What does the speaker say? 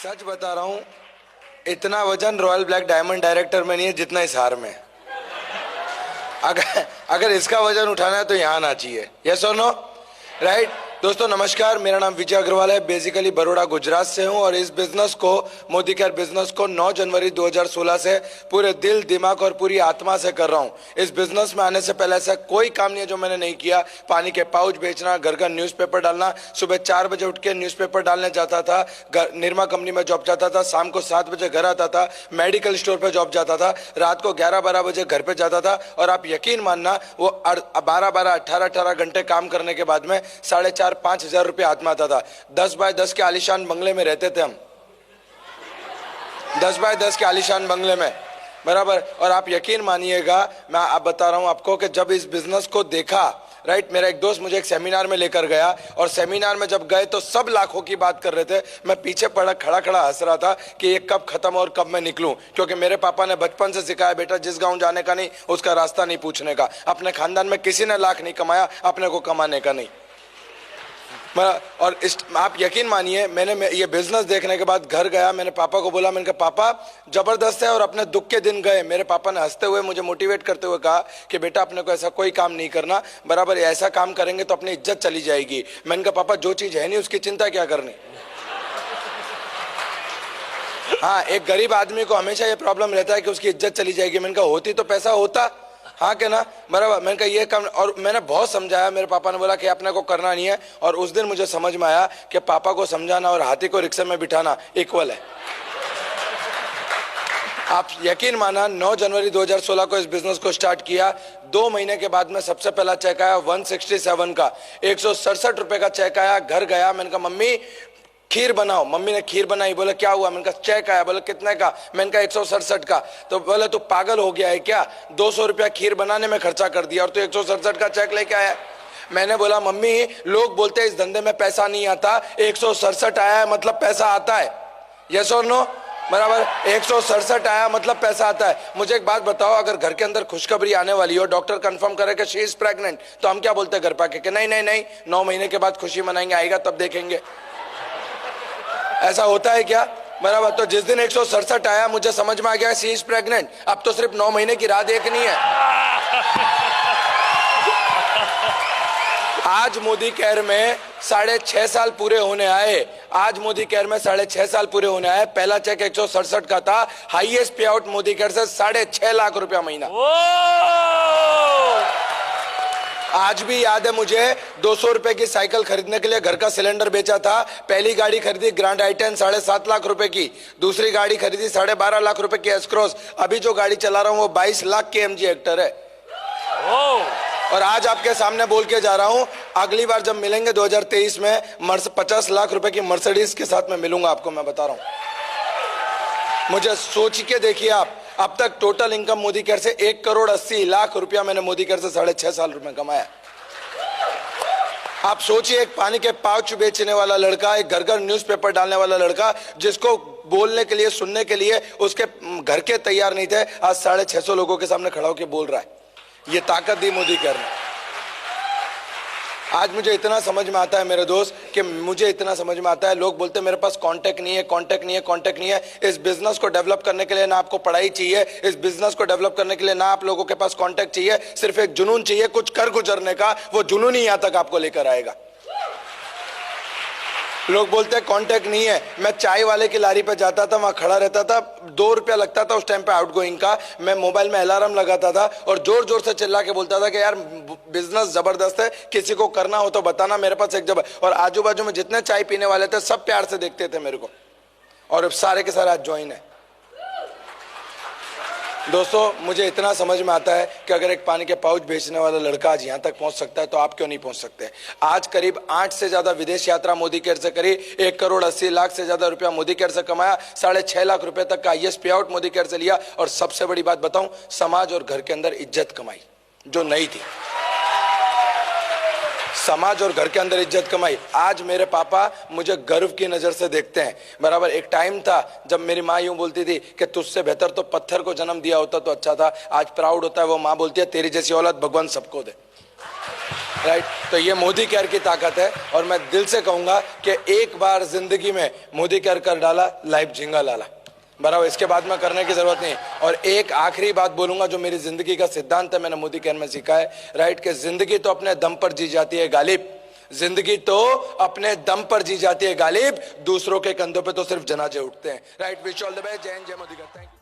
सच बता रहा हूं, इतना वजन रॉयल ब्लैक डायमंड डायरेक्टर में नहीं है जितना इस हार में। अगर इसका वजन उठाना है तो यहां आना चाहिए। यस और नो? राइट। दोस्तों नमस्कार, मेरा नाम विजय अग्रवाल है। बेसिकली बड़ौदा गुजरात से हूं और इस बिजनेस को, मोदी केयर बिजनेस को 9 जनवरी 2016 से पूरे दिल, दिमाग और पूरी आत्मा से कर रहा हूं। इस बिजनेस में आने से पहले ऐसा कोई काम नहीं है जो मैंने नहीं किया। पानी के पाउच बेचना, घर का न्यूज़पेपर डालना, सुबह 4 बजे उठ के न्यूज़पेपर डालने जाता था, निरमा कंपनी में जॉब जाता था, शाम को 7 बजे घर आता था, मेडिकल स्टोर पर जॉब जाता था, रात को 11-12 बजे घर पे जाता था। और आप यकीन मानना, वो 12-12, 18-18 घंटे काम करने के बाद में 4,500-5 हजार रुपये हाथ में आता था। 10 बाय 10 के आलीशान बंगले में रहते थे हम, 10 बाय 10 के आलीशान बंगले में, बराबर। और आप यकीन मानिएगा, मैं आप बता रहा हूं आपको कि जब इस बिजनेस को देखा, राइट, मेरा एक दोस्त मुझे एक सेमिनार में लेकर गया और सेमिनार में जब गए तो सब लाखों की बात कर रहे थे। मैं पीछे पड़ा खड़ा खड़ा हंस रहा था कि ये कब खत्म और कब मैं निकलूं, क्योंकि मेरे पापा ने बचपन से सिखाया, बेटा जिस गांव जाने का नहीं उसका रास्ता नहीं पूछने का। अपने खानदान में किसी ने लाख नहीं कमाया, अपने को कमाने का नहीं। और आप यकीन मानिए, मैंने ये बिजनेस देखने के बाद घर गया, मैंने पापा को बोला, मैंने कहा पापा जबरदस्त है। और अपने दुख के दिन गए, मेरे पापा ने हंसते हुए मुझे मोटिवेट करते हुए कहा कि बेटा अपने को ऐसा कोई काम नहीं करना, बराबर, ऐसा काम करेंगे तो अपनी इज्जत चली जाएगी। मैंने कहा पापा जो चीज है नहीं उसकी चिंता क्या करनी। हाँ, एक गरीब आदमी को हमेशा ये प्रॉब्लम रहता है कि उसकी इज्जत चली जाएगी। मैंने कहा होती तो पैसा होता, हाँ क्या ना, बराबर। मैंने कहा ये काम, और मैंने बहुत समझाया। मेरे पापा ने बोला कि अपने को करना नहीं है। और उस दिन मुझे समझ में आया कि पापा को समझाना और हाथी को रिक्शे में बिठाना इक्वल है। आप यकीन माना, 9 जनवरी 2016 को इस बिजनेस को स्टार्ट किया। 2 महीने के बाद में सबसे पहला चेक आया 167 का, 167 रुपए का चेक आया। घर गया, मैंने कहा मम्मी खीर बनाओ। मम्मी ने खीर बनाई। बोले क्या हुआ? मैंने कहा चेक आया। बोले कितने का? मैंने कहा 167 का। तो बोले तू पागल हो गया है क्या? 200 रुपया खीर बनाने में खर्चा कर दिया और तू 167 का चेक लेके आया। मैंने बोला मम्मी लोग बोलते हैं इस धंधे में पैसा नहीं आता, 167 आया है मतलब पैसा आता है। यस और नो? बराबर, 167 आया मतलब पैसा आता है। मुझे एक बात बताओ, अगर घर के अंदर खुशखबरी आने वाली हो, डॉक्टर कंफर्म करे कि शी इज प्रेग्नेंट, तो हम क्या बोलते हैं घर पाके कि नहीं नहीं नहीं, 9 महीने के बाद खुशी मनाएंगे, आएगा तब देखेंगे। ऐसा होता है क्या? बराबर। तो जिस दिन 167 आया मुझे समझ में आ गया शी इज प्रेग्नेंट। अब तो सिर्फ 9 महीने की राह देखनी है। आज मोदी केयर में 6.5 साल पूरे होने आए। आज मोदी केयर में 6.5 साल पूरे होने आए। पहला चेक 167 का था। हाईएस्ट पे आउट मोदी केयर से 6.5 लाख रुपया महीना। आज भी याद है मुझे, 200 रुपए की साइकिल खरीदने के लिए घर का सिलेंडर बेचा था। पहली गाड़ी खरीदी ग्रैंड आई-10 7.5 लाख रुपए की। दूसरी गाड़ी खरीदी 12.5 लाख रुपए की एस-क्रॉस। अभी जो गाड़ी चला रहा हूं वो 22 लाख की एमजी हेक्टर है। और आज आपके सामने बोल के जा रहा हूं, अगली बार जब मिलेंगे 2023 में 50 लाख रुपए की मर्सिडीज के साथ में मिलूंगा आपको। मैं बता रहा हूं, मुझे सोच के देखिए आप, अब तक टोटल इनकम मोदी केयर से 1,80,00,000 रुपया मैंने मोदी केयर से 6.5 साल में कमाया। आप सोचिए, एक पानी के पाउच बेचने वाला लड़का, एक घर घर न्यूज़पेपर डालने वाला लड़का, जिसको बोलने के लिए, सुनने के लिए उसके घर के तैयार नहीं थे, आज 650 लोगों के सामने खड़ा होकर बोल रहा है। ये ताकत दी मोदी केयर ने। आज मुझे इतना समझ में आता है मेरे दोस्त, कि मुझे इतना समझ में आता है, लोग बोलते हैं मेरे पास कांटेक्ट नहीं है, कांटेक्ट नहीं है, कांटेक्ट नहीं है। इस बिजनेस को डेवलप करने के लिए ना आपको पढ़ाई चाहिए, इस बिजनेस को डेवलप करने के लिए ना आप लोगों के पास कांटेक्ट चाहिए, सिर्फ एक जुनून चाहिए कुछ कर गुजरने का। वो जुनून ही यहां तक आपको लेकर आएगा। लोग बोलते हैं कांटेक्ट नहीं है। मैं चाय वाले की लारी पे जाता था, वहां खड़ा रहता था, 2 रुपया लगता था उस टाइम पे आउटगोइंग का। मैं मोबाइल में अलार्म लगाता था और जोर जोर से चिल्ला के बोलता था कि यार बिजनेस जबरदस्त है, किसी को करना हो तो बताना, मेरे पास एक जब। और आजू बाजू में जितने चाय पीने वाले थे सब प्यार से देखते थे मेरे को, और सारे के सारे आज ज्वाइन है। दोस्तों मुझे इतना समझ में आता है कि अगर एक पानी के पाउच बेचने वाला लड़का आज यहाँ तक पहुँच सकता है तो आप क्यों नहीं पहुँच सकते। आज करीब 8 से ज्यादा विदेश यात्रा मोदी केयर से करी, 1,80,00,000 से ज्यादा रुपया मोदी केयर से कमाया, 6.5 लाख रुपए तक का हाईएस्ट पे आउट मोदी केयर से लिया। और सबसे बड़ी बात बताऊं, समाज और घर के अंदर इज्जत कमाई जो नहीं थी। समाज और घर के अंदर इज्जत कमाई। आज मेरे पापा मुझे गर्व की नजर से देखते हैं, बराबर। एक टाइम था जब मेरी माँ यूं बोलती थी कि तुझसे बेहतर तो पत्थर को जन्म दिया होता तो अच्छा था। आज प्राउड होता है, वो माँ बोलती है तेरी जैसी औलाद भगवान सबको दे। राइट। तो ये मोदी केयर की ताकत है और मैं दिल से कहूंगा कि एक बार जिंदगी में मोदी केयर कर डाला, लाइफ झिंगा लाला, बराबर। इसके बाद में करने की जरूरत नहीं। और एक आखिरी बात बोलूंगा जो मेरी जिंदगी का सिद्धांत है, मैंने मोदी केयर में सीखा है, राइट, कि जिंदगी तो अपने दम पर जी जाती है गालिब, जिंदगी तो अपने दम पर जी जाती है गालिब, दूसरों के कंधों पे तो सिर्फ जनाजे उठते हैं, right. Wish all the best. जय हिंद, जय मोदी। Thank you.